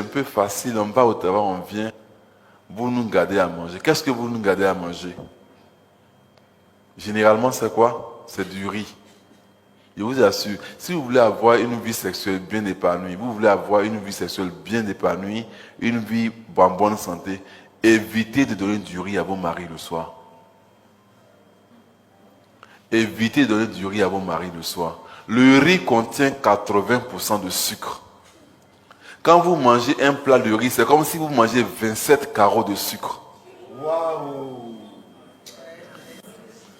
un peu facile, on va au travail, on vient, vous nous gardez à manger. Qu'est-ce que vous nous gardez à manger? Généralement, c'est quoi? C'est du riz. Je vous assure, si vous voulez avoir une vie sexuelle bien épanouie, vous voulez avoir une vie sexuelle bien épanouie, une vie en bonne santé, évitez de donner du riz à vos maris le soir. Évitez de donner du riz à vos maris le soir. Le riz contient 80% de sucre. Quand vous mangez un plat de riz, c'est comme si vous mangez 27 carreaux de sucre. Waouh!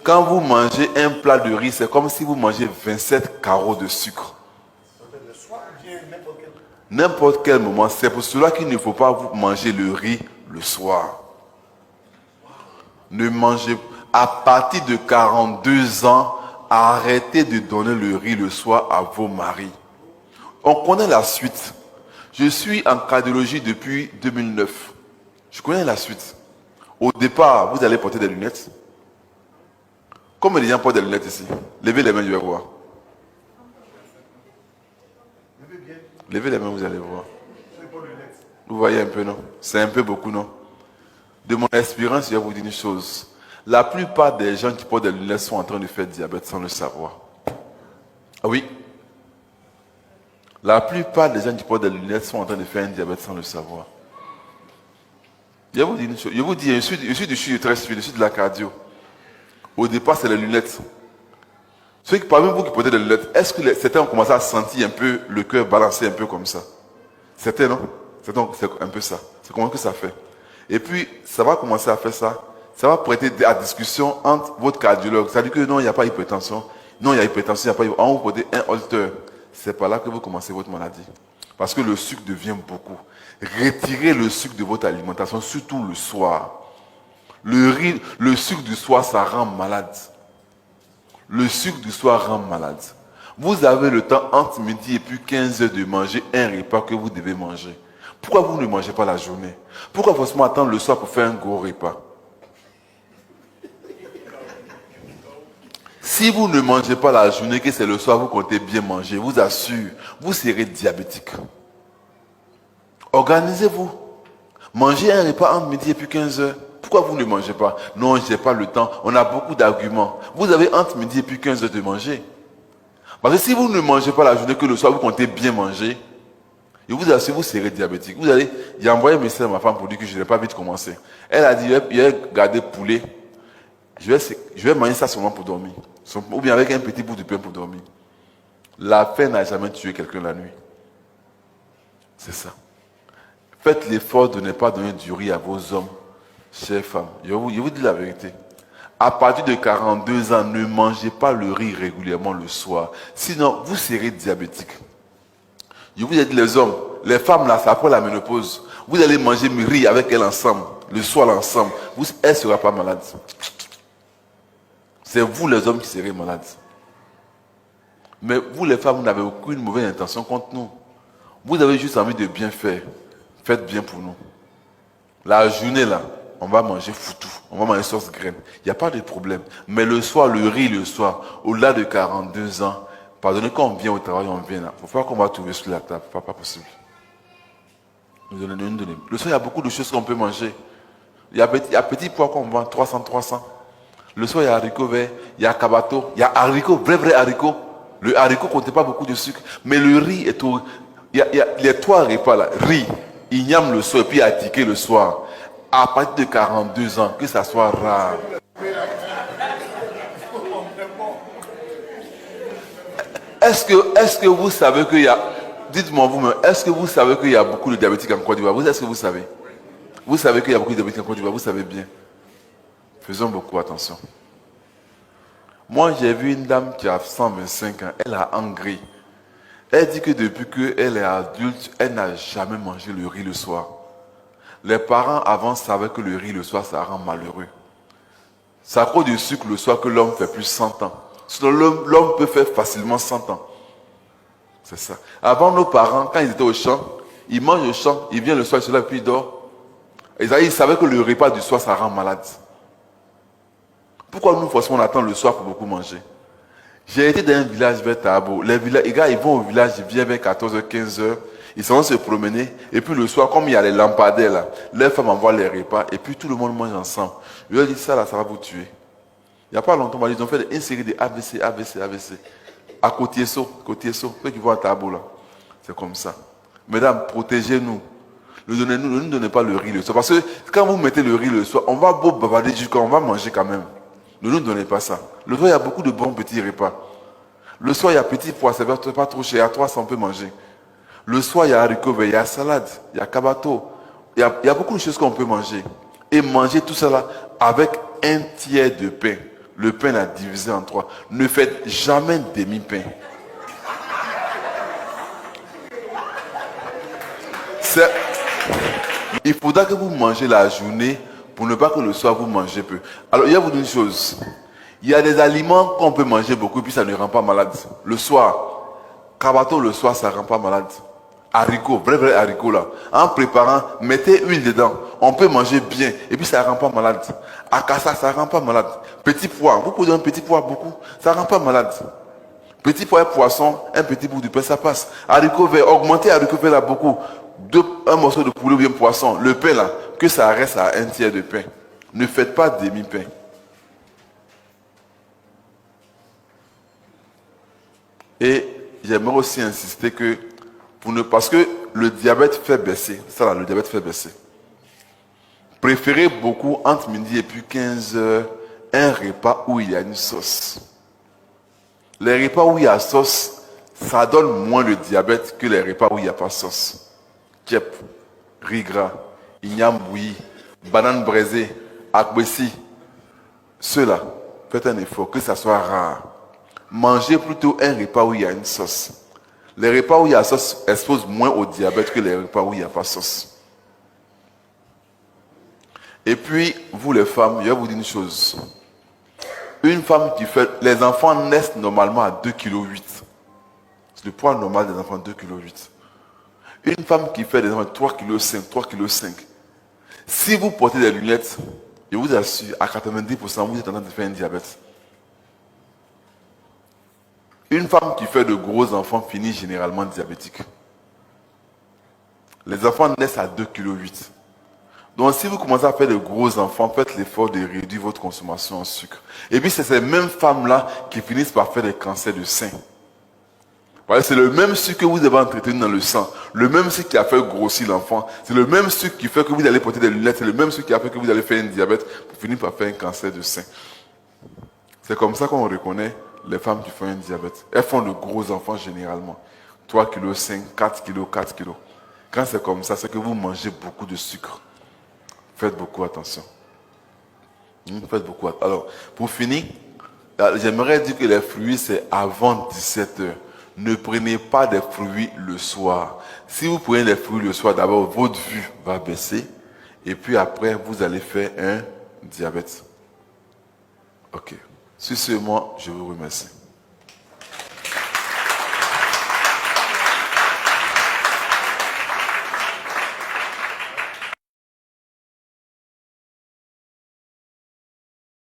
Quand vous mangez un plat de riz, c'est comme si vous mangez 27 carreaux de sucre. Le soir ou bien n'importe quel. N'importe quel moment. C'est pour cela qu'il ne faut pas vous manger le riz le soir. Ne mangez à partir de 42 ans, arrêtez de donner le riz le soir à vos maris. On connaît la suite. Je suis en cardiologie depuis 2009. Je connais la suite. Au départ, vous allez porter des lunettes. Comme les gens portent des lunettes ici. Levez les mains, je vais voir. Levez les mains, vous allez voir. Vous voyez un peu, non? C'est un peu beaucoup, non? De mon expérience, je vais vous dire une chose. La plupart des gens qui portent des lunettes sont en train de faire diabète sans le savoir. Ah oui? La plupart des gens qui portent des lunettes sont en train de faire un diabète sans le savoir. Je vais vous dire une chose. Je vous dis, je suis très suivi, je suis de la cardio. Au départ, c'est les lunettes. Ceux qui, parmi vous qui portez des lunettes, est-ce que certains ont commencé à sentir un peu le cœur balancer un peu comme ça? Certains, non? Certains, c'est un peu ça. C'est comment que ça fait? Et puis, ça va commencer à faire ça. Ça va prêter à discussion entre votre cardiologue. Ça dit que non, il n'y a pas d'hypertension. Non, il y a hypertension, il n'y a pas d'hypertension. Vous portez un holter. C'est par là que vous commencez votre maladie. Parce que le sucre devient beaucoup. Retirez le sucre de votre alimentation, surtout le soir. Le sucre du soir, ça rend malade. Le sucre du soir rend malade. Vous avez le temps entre midi et puis 15 heures de manger un repas que vous devez manger. Pourquoi vous ne mangez pas la journée? Pourquoi forcément attendre le soir pour faire un gros repas? Si vous ne mangez pas la journée, que c'est le soir, vous comptez bien manger, je vous assure, vous serez diabétique. Organisez-vous. Mangez un repas entre midi et puis 15 heures. Pourquoi vous ne mangez pas? Non, je n'ai pas le temps. On a beaucoup d'arguments. Vous avez entre midi et puis 15 heures de manger. Parce que si vous ne mangez pas la journée, que le soir, vous comptez bien manger, je vous assure, vous serez diabétique. J'ai envoyé un message à ma femme pour dire que je n'ai pas vite commencé. Elle a dit, il va garder poulet. Je vais manger ça seulement pour dormir. Ou bien avec un petit bout de pain pour dormir. La faim n'a jamais tué quelqu'un la nuit. C'est ça. Faites l'effort de ne pas donner du riz à vos hommes, chères femmes. Je vous dis la vérité. À partir de 42 ans, ne mangez pas le riz régulièrement le soir. Sinon, vous serez diabétique. Je vous ai dit les hommes, les femmes là, c'est après la ménopause. Vous allez manger le riz avec elle ensemble, le soir ensemble. Elle ne sera pas malade. C'est vous les hommes qui serez malades. Mais vous les femmes, vous n'avez aucune mauvaise intention contre nous. Vous avez juste envie de bien faire. Faites bien pour nous. La journée là, on va manger foutou. On va manger sauce graine. Il n'y a pas de problème. Mais le soir, le riz le soir, au-delà de 42 ans, pardonnez, quand on vient au travail, on vient là. Il ne faut pas qu'on va trouver sur la table. Ce n'est pas possible. Nous donnons. Le soir, il y a beaucoup de choses qu'on peut manger. Il y a petit pois qu'on vend, 300. Le soir, il y a haricots verts, il y a cabato, il y a haricots, vrai haricots. Le haricot ne compte pas beaucoup de sucre. Mais le riz est tout. Il y a les 3 repas là. Riz, igname le soir et puis attiqué le soir. À partir de 42 ans, que ça soit rare. Est-ce que vous savez qu'il y a... Dites-moi vous-même, est-ce que vous savez qu'il y a beaucoup de diabétiques en Côte d'Ivoire? Est-ce que vous savez? Vous savez qu'il y a beaucoup de diabétiques en Côte d'Ivoire, vous savez bien. Faisons beaucoup attention. Moi, j'ai vu une dame qui a 125 ans, elle a engrais. Elle dit que depuis qu'elle est adulte, elle n'a jamais mangé le riz le soir. Les parents avant savaient que le riz le soir, ça rend malheureux. C'est à cause du sucre le soir que l'homme fait plus 100 ans. Sinon, l'homme peut faire facilement 100 ans. C'est ça. Avant, nos parents, quand ils étaient au champ, ils mangent au champ, ils viennent le soir, ils se lèvent, puis ils dorment. Et ça, ils savaient que le repas du soir, ça rend malade. Pourquoi nous, forcément, on attend le soir pour beaucoup manger? J'ai été dans un village vers Tabo. Les gars, ils vont au village, ils viennent vers 14h, 15h. Ils vont se promener. Et puis le soir, comme il y a les lampadaires là, les femmes envoient les repas. Et puis tout le monde mange ensemble. Je leur dis, ça là, ça va vous tuer. Il n'y a pas longtemps, ils ont fait une série de AVC, AVC, AVC. À Côtier-Saut, ceux qui vont à Tabo là. C'est comme ça. Mesdames, protégez-nous. Ne nous donnez pas le riz le soir. Parce que quand vous mettez le riz le soir, on va beau bavarder jusqu'à on va manger quand même. Ne nous donnez pas ça. Le soir, il y a beaucoup de bons petits repas. Le soir, il y a petit pois, ça va pas trop cher. À 300, on peut manger. Le soir, il y a haricots verts, il y a salade, il y a cabato. Il y a beaucoup de choses qu'on peut manger. Et manger tout ça là avec un tiers de pain. Le pain est divisé en 3. Ne faites jamais demi-pain. Il faudra que vous mangez la journée pour ne pas que le soir vous mangez peu. Alors, il y a une chose. Il y a des aliments qu'on peut manger beaucoup puis ça ne rend pas malade. Le soir, cabato le soir, ça ne rend pas malade. Haricots, vrai haricots là. En préparant, mettez huile dedans. On peut manger bien et puis ça ne rend pas malade. Akassa, ça ne rend pas malade. Petit pois, vous pouvez un petit pois beaucoup, ça ne rend pas malade. Petit pois et poisson, un petit bout de pain, ça passe. Haricots verts, augmentez haricots verts là beaucoup. Un morceau de poulet ou bien poisson, le pain là, que ça reste à un tiers de pain. Ne faites pas demi-pain. Et j'aimerais aussi insister que, parce que le diabète fait baisser, ça là, le diabète fait baisser. Préférez beaucoup entre midi et puis 15 heures un repas où il y a une sauce. Les repas où il y a sauce, ça donne moins le diabète que les repas où il n'y a pas sauce. Kep, riz gras, igname bouilli, banane braisée, akbessi. Ceux-là, faites un effort, que ça soit rare. Mangez plutôt un repas où il y a une sauce. Les repas où il y a sauce exposent moins au diabète que les repas où il n'y a pas sauce. Et puis, vous les femmes, je vais vous dire une chose. Une femme qui fait... Les enfants naissent normalement à 2,8 kg. C'est le poids normal des enfants, 2,8 kg. Une femme qui fait des enfants 3,5 kg, 3,5 kg. Si vous portez des lunettes, je vous assure, à 90%, vous êtes en train de faire un diabète. Une femme qui fait de gros enfants finit généralement diabétique. Les enfants naissent à 2,8 kg. Donc si vous commencez à faire de gros enfants, faites l'effort de réduire votre consommation en sucre. Et puis c'est ces mêmes femmes-là qui finissent par faire des cancers de sein. Voilà, c'est le même sucre que vous avez entretenu dans le sang. Le même sucre qui a fait grossir l'enfant. C'est le même sucre qui fait que vous allez porter des lunettes. C'est le même sucre qui a fait que vous allez faire un diabète pour finir par faire un cancer de sein. C'est comme ça qu'on reconnaît les femmes qui font un diabète. Elles font de gros enfants généralement. 3,5 kg, 4 kg, 4 kg. Quand c'est comme ça, c'est que vous mangez beaucoup de sucre. Faites beaucoup attention. Faites beaucoup attention. Alors, pour finir, j'aimerais dire que les fruits, c'est avant 17 heures. Ne prenez pas des fruits le soir. Si vous prenez des fruits le soir, d'abord, votre vue va baisser. Et puis après, vous allez faire un diabète. Ok. Sur ce, moi, je vous remercie.